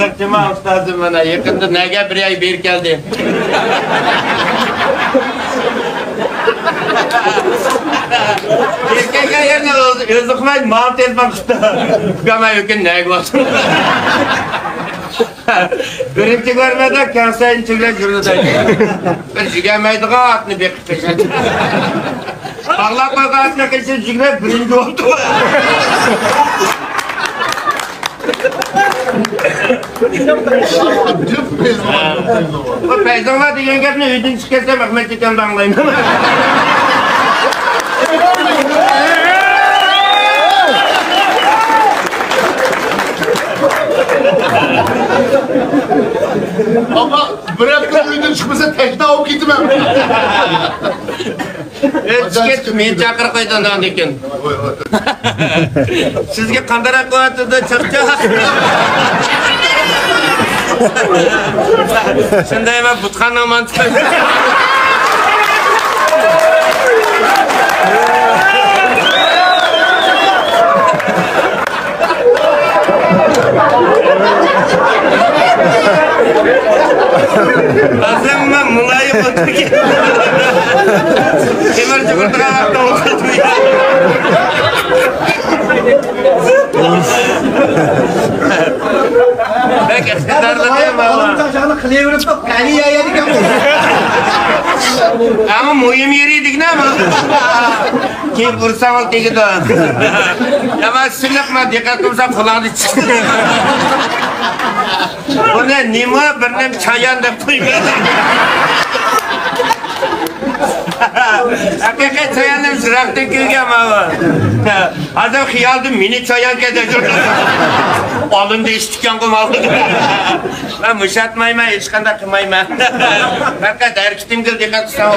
Hazırçıma ustazım bana. Yakında nege bir ay bir geldi. Erkekler yerine özükmeyin, mağam telefon kısta. Gama yükün nege olsun. Birinci görmede kanserin çöyle yürüdü de. Bir jügemeydi atını bekip peşedi. Ağlak koyga atına kesin jügeme birinci oldu. O peyzonlar diyen gepini ödün çıkarsam Ahmet Çekan bağlayayım. Ama bırakın ödün çıkmasa tekne alıp gittim ben. Çıket men chaqirib qo'ygandan ekan. Sizga qandarak qo'yatdi chiqcha. Shunday emas, butxonning mantiqi. Azimma mulayim o'tirgan. Temir chigirtga vaqtda o'qitmaydi. Bek iqtidorli ma'lum. Çocuklarını kılaverip de kaliye yedik ama. Ama muhim yeriydik ama. Kim vursam ol tegdi. Ama silaqma dikkat qilsa qulog'ini chiqdi. Buni nima bir nem chayon deb qo'ygan. Haqiqat chayonim ziraqdan kelgan mana. Hozir xiyoldim meni chayon keldi. Olindi eshitgan qilmoqdi. Men mushatmayman, hech qanday qilmayman. Faqat harakatimga dikkat qilsam.